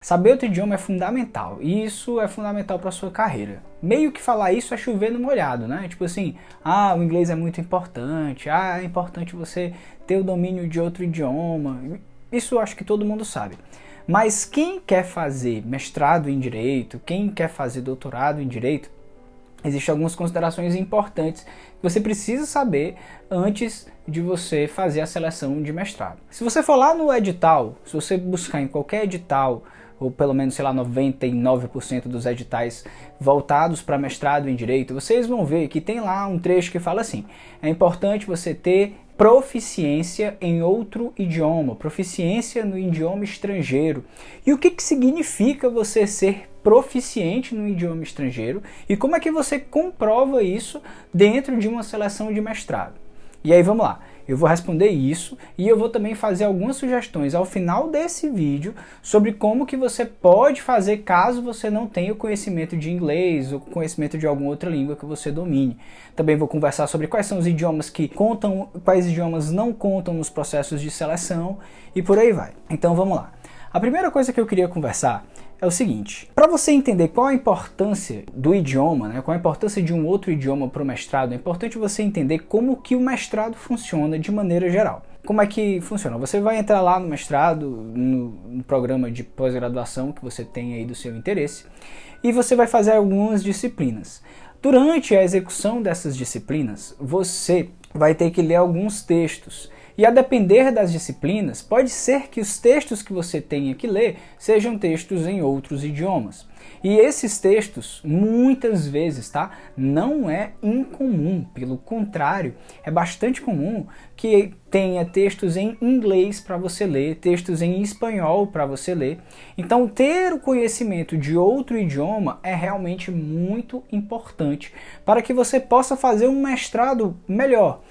Saber outro idioma é fundamental, e isso é fundamental para a sua carreira. Meio que falar isso é chover no molhado, né? Tipo assim, o inglês é muito importante, é importante você ter o domínio de outro idioma. Isso eu acho que todo mundo sabe. Mas quem quer fazer mestrado em Direito, quem quer fazer doutorado em Direito, existem algumas considerações importantes que você precisa saber antes de você fazer a seleção de mestrado. Se você for lá no edital, se você buscar em qualquer edital, ou pelo menos, sei lá, 99% dos editais voltados para mestrado em Direito, vocês vão ver que tem lá um trecho que fala assim: é importante você ter proficiência em outro idioma, proficiência no idioma estrangeiro. E o que significa você ser proficiente no idioma estrangeiro e como é que você comprova isso dentro de uma seleção de mestrado? E aí vamos lá, eu vou responder isso e eu vou também fazer algumas sugestões ao final desse vídeo sobre como que você pode fazer caso você não tenha o conhecimento de inglês ou conhecimento de alguma outra língua que você domine. Também vou conversar sobre quais são os idiomas que contam, quais idiomas não contam nos processos de seleção e por aí vai. Então vamos lá. A primeira coisa que eu queria conversar é o seguinte: para você entender qual a importância do idioma, qual a importância de um outro idioma para o mestrado, é importante você entender como que o mestrado funciona de maneira geral. Como é que funciona? Você vai entrar lá no mestrado, no programa de pós-graduação que você tem aí do seu interesse, e você vai fazer algumas disciplinas. Durante a execução dessas disciplinas, você vai ter que ler alguns textos. E a depender das disciplinas, pode ser que os textos que você tenha que ler sejam textos em outros idiomas. E esses textos, muitas vezes, não é incomum. Pelo contrário, é bastante comum que tenha textos em inglês para você ler, textos em espanhol para você ler. Então, ter o conhecimento de outro idioma é realmente muito importante para que você possa fazer um mestrado melhor.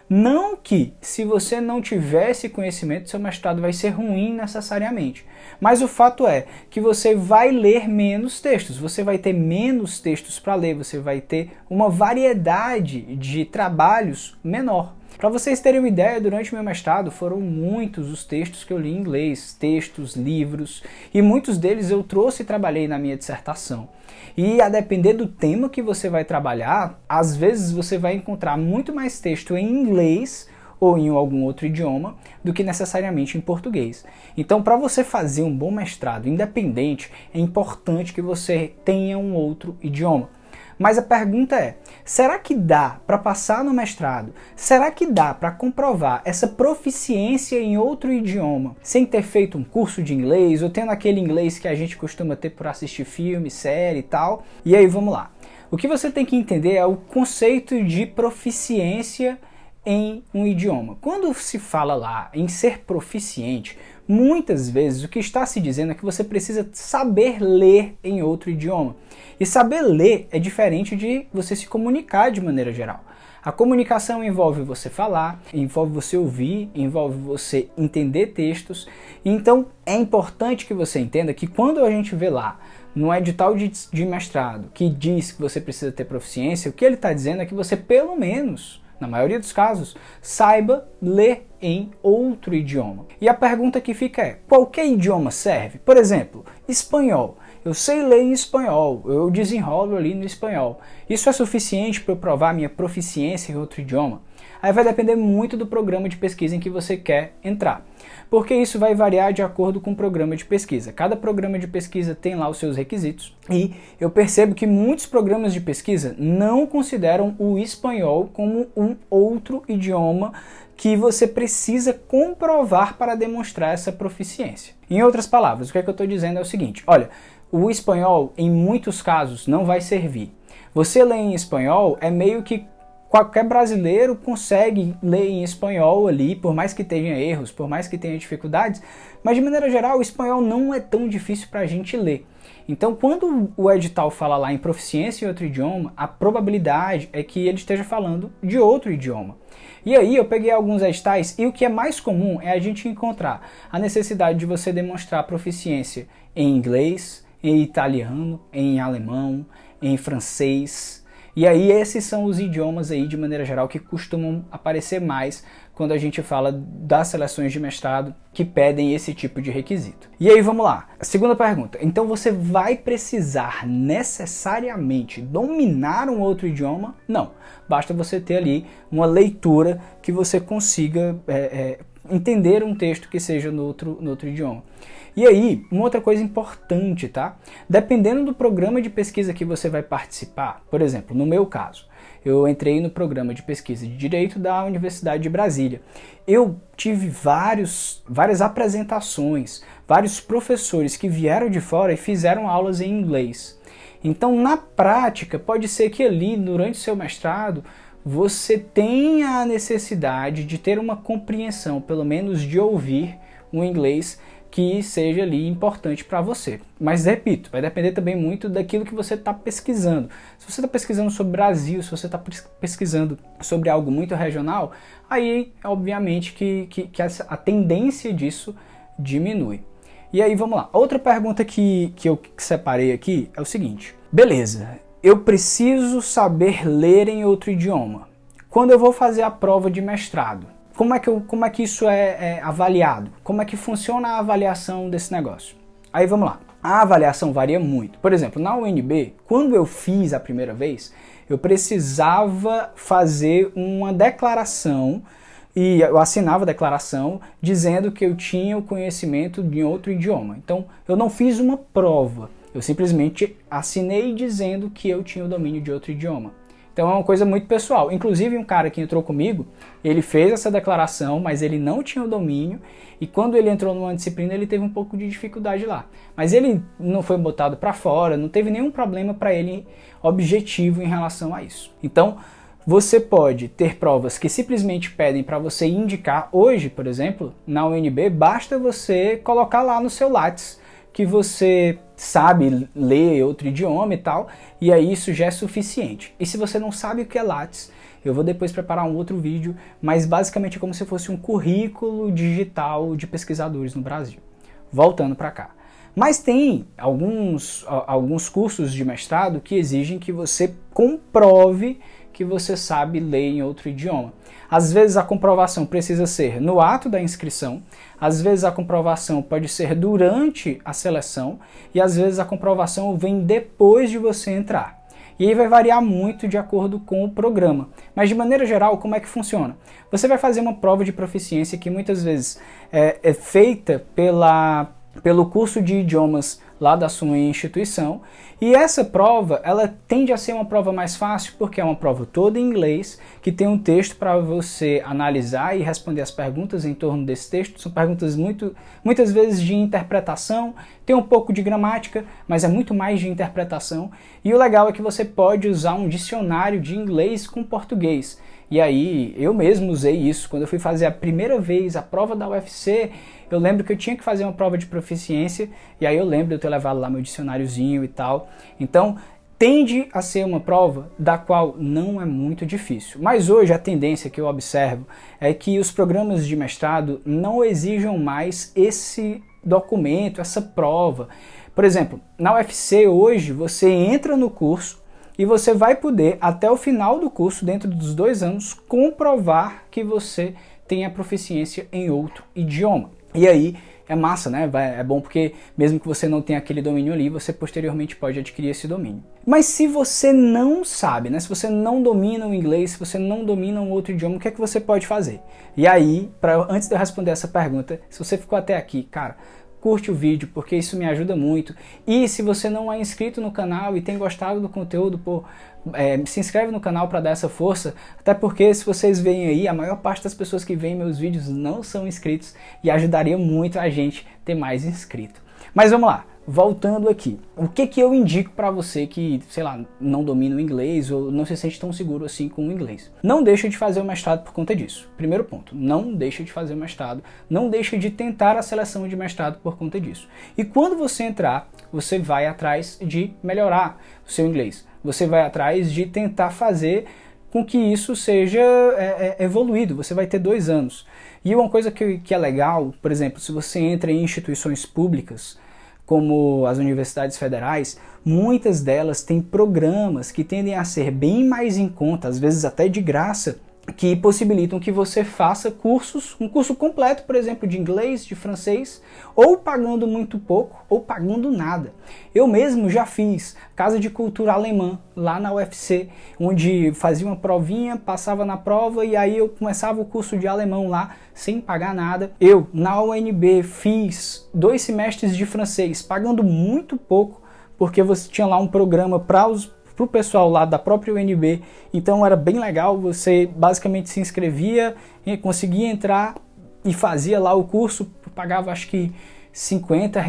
Não que, se você não tiver esse conhecimento, seu mestrado vai ser ruim necessariamente. Mas o fato é que você vai ler menos textos, você vai ter menos textos para ler, você vai ter uma variedade de trabalhos menor. Para vocês terem uma ideia, durante o meu mestrado foram muitos os textos que eu li em inglês, textos, livros, e muitos deles eu trouxe e trabalhei na minha dissertação. E a depender do tema que você vai trabalhar, às vezes você vai encontrar muito mais texto em inglês ou em algum outro idioma do que necessariamente em português. Então, para você fazer um bom mestrado independente, é importante que você tenha um outro idioma. Mas a pergunta é, será que dá para passar no mestrado? Será que dá para comprovar essa proficiência em outro idioma sem ter feito um curso de inglês ou tendo aquele inglês que a gente costuma ter por assistir filme, série e tal? E aí vamos lá. O que você tem que entender é o conceito de proficiência em um idioma. Quando se fala lá em ser proficiente, muitas vezes o que está se dizendo é que você precisa saber ler em outro idioma. E saber ler é diferente de você se comunicar de maneira geral. A comunicação envolve você falar, envolve você ouvir, envolve você entender textos. Então é importante que você entenda que quando a gente vê lá no edital de mestrado que diz que você precisa ter proficiência, o que ele está dizendo é que você pelo menos, na maioria dos casos, saiba ler em outro idioma. E a pergunta que fica é, qualquer idioma serve? Por exemplo, espanhol. Eu sei ler em espanhol, eu desenrolo ali no espanhol. Isso é suficiente para eu provar minha proficiência em outro idioma? Aí vai depender muito do programa de pesquisa em que você quer entrar. Porque isso vai variar de acordo com o programa de pesquisa. Cada programa de pesquisa tem lá os seus requisitos. E eu percebo que muitos programas de pesquisa não consideram o espanhol como um outro idioma que você precisa comprovar para demonstrar essa proficiência. Em outras palavras, o que é que eu estou dizendo é o seguinte, olha, o espanhol em muitos casos não vai servir. Você ler em espanhol é meio que qualquer brasileiro consegue ler em espanhol ali, por mais que tenha erros, por mais que tenha dificuldades, mas de maneira geral o espanhol não é tão difícil para a gente ler. Então quando o edital fala lá em proficiência em outro idioma, a probabilidade é que ele esteja falando de outro idioma. E aí eu peguei alguns editais e o que é mais comum é a gente encontrar a necessidade de você demonstrar proficiência em inglês, em italiano, em alemão, em francês. E aí esses são os idiomas aí de maneira geral que costumam aparecer mais quando a gente fala das seleções de mestrado que pedem esse tipo de requisito. E aí vamos lá, a segunda pergunta. Então você vai precisar necessariamente dominar um outro idioma? Não, basta você ter ali uma leitura que você consiga entender um texto que seja no outro idioma. E aí, uma outra coisa importante, tá? Dependendo do programa de pesquisa que você vai participar, por exemplo, no meu caso, eu entrei no programa de pesquisa de Direito da Universidade de Brasília. Eu tive várias apresentações, vários professores que vieram de fora e fizeram aulas em inglês. Então, na prática, pode ser que ali, durante o seu mestrado, você tenha a necessidade de ter uma compreensão, pelo menos de ouvir um inglês que seja ali importante para você. Mas repito, vai depender também muito daquilo que você está pesquisando. Se você está pesquisando sobre o Brasil, se você está pesquisando sobre algo muito regional, aí obviamente que a tendência disso diminui. E aí vamos lá. Outra pergunta que eu separei aqui é o seguinte. Beleza, eu preciso saber ler em outro idioma. Quando eu vou fazer a prova de mestrado, como é que isso é avaliado? Como é que funciona a avaliação desse negócio? Aí vamos lá. A avaliação varia muito. Por exemplo, na UNB, quando eu fiz a primeira vez, eu precisava fazer uma declaração, e eu assinava a declaração dizendo que eu tinha o conhecimento de outro idioma. Então, eu não fiz uma prova, eu simplesmente assinei dizendo que eu tinha o domínio de outro idioma. Então é uma coisa muito pessoal. Inclusive um cara que entrou comigo, ele fez essa declaração, mas ele não tinha o domínio, e quando ele entrou numa disciplina ele teve um pouco de dificuldade lá. Mas ele não foi botado para fora, não teve nenhum problema para ele objetivo em relação a isso. Então você pode ter provas que simplesmente pedem para você indicar. Hoje, por exemplo, na UNB, basta você colocar lá no seu Lattes que você sabe ler outro idioma e tal, e aí isso já é suficiente. E se você não sabe o que é Lattes, eu vou depois preparar um outro vídeo, mas basicamente é como se fosse um currículo digital de pesquisadores no Brasil. Voltando para cá. Mas tem alguns cursos de mestrado que exigem que você comprove que você sabe ler em outro idioma. Às vezes a comprovação precisa ser no ato da inscrição, às vezes a comprovação pode ser durante a seleção e às vezes a comprovação vem depois de você entrar. E aí vai variar muito de acordo com o programa. Mas de maneira geral, como é que funciona? Você vai fazer uma prova de proficiência que muitas vezes é feita pelo curso de idiomas lá da sua instituição, e essa prova, ela tende a ser uma prova mais fácil porque é uma prova toda em inglês, que tem um texto para você analisar e responder as perguntas em torno desse texto. São perguntas muitas vezes de interpretação, tem um pouco de gramática, mas é muito mais de interpretação, e o legal é que você pode usar um dicionário de inglês com português. E aí, eu mesmo usei isso. Quando eu fui fazer a primeira vez a prova da UFC, eu lembro que eu tinha que fazer uma prova de proficiência, e aí eu lembro de eu ter levado lá meu dicionáriozinho e tal. Então, tende a ser uma prova da qual não é muito difícil. Mas hoje a tendência que eu observo é que os programas de mestrado não exijam mais esse documento, essa prova. Por exemplo, na UFC hoje você entra no curso, e você vai poder, até o final do curso, dentro dos 2 anos, comprovar que você tem a proficiência em outro idioma. E aí é massa, né? É bom porque mesmo que você não tenha aquele domínio ali, você posteriormente pode adquirir esse domínio. Mas se você não sabe, né? Se você não domina o inglês, se você não domina um outro idioma, o que é que você pode fazer? E aí, antes de eu responder essa pergunta, se você ficou até aqui, cara, curte o vídeo, porque isso me ajuda muito. E se você não é inscrito no canal e tem gostado do conteúdo, se inscreve no canal para dar essa força, até porque se vocês veem aí, a maior parte das pessoas que veem meus vídeos não são inscritos e ajudaria muito a gente ter mais inscrito. Mas vamos lá, voltando aqui. O que eu indico para você que, sei lá, não domina o inglês ou não se sente tão seguro assim com o inglês? Não deixa de fazer o mestrado por conta disso. Primeiro ponto, não deixa de fazer o mestrado, não deixa de tentar a seleção de mestrado por conta disso. E quando você entrar, você vai atrás de melhorar o seu inglês. Você vai atrás de tentar fazer com que isso seja evoluído. Você vai ter 2 anos. E uma coisa que é legal, por exemplo, se você entra em instituições públicas, como as universidades federais, muitas delas têm programas que tendem a ser bem mais em conta, às vezes até de graça, que possibilitam que você faça cursos, um curso completo, por exemplo, de inglês, de francês, ou pagando muito pouco, ou pagando nada. Eu mesmo já fiz Casa de Cultura Alemã, lá na UFC, onde fazia uma provinha, passava na prova, e aí eu começava o curso de alemão lá, sem pagar nada. Eu, na UNB, fiz 2 semestres de francês, pagando muito pouco, porque você tinha lá um programa para o pessoal lá da própria UNB, então era bem legal, você basicamente se inscrevia, conseguia entrar e fazia lá o curso, pagava acho que R$ 50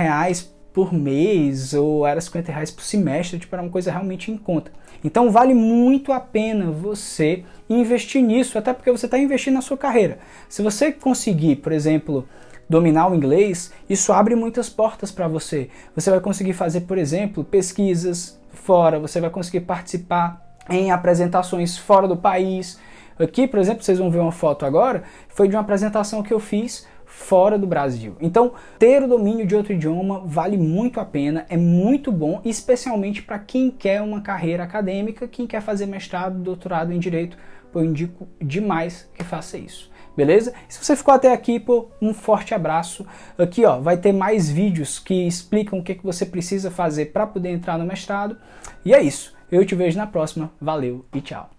por mês, ou era R$ 50 por semestre, tipo, era uma coisa realmente em conta. Então vale muito a pena você investir nisso, até porque você está investindo na sua carreira. Se você conseguir, por exemplo, dominar o inglês, isso abre muitas portas para você. Você vai conseguir fazer, por exemplo, pesquisas fora, você vai conseguir participar em apresentações fora do país. Aqui, por exemplo, vocês vão ver uma foto agora, foi de uma apresentação que eu fiz fora do Brasil. Então, ter o domínio de outro idioma vale muito a pena, é muito bom, especialmente para quem quer uma carreira acadêmica, quem quer fazer mestrado, doutorado em Direito, eu indico demais que faça isso. Beleza? Se você ficou até aqui, pô, um forte abraço. Aqui, ó, vai ter mais vídeos que explicam o que você precisa fazer para poder entrar no mestrado. E é isso. Eu te vejo na próxima. Valeu e tchau.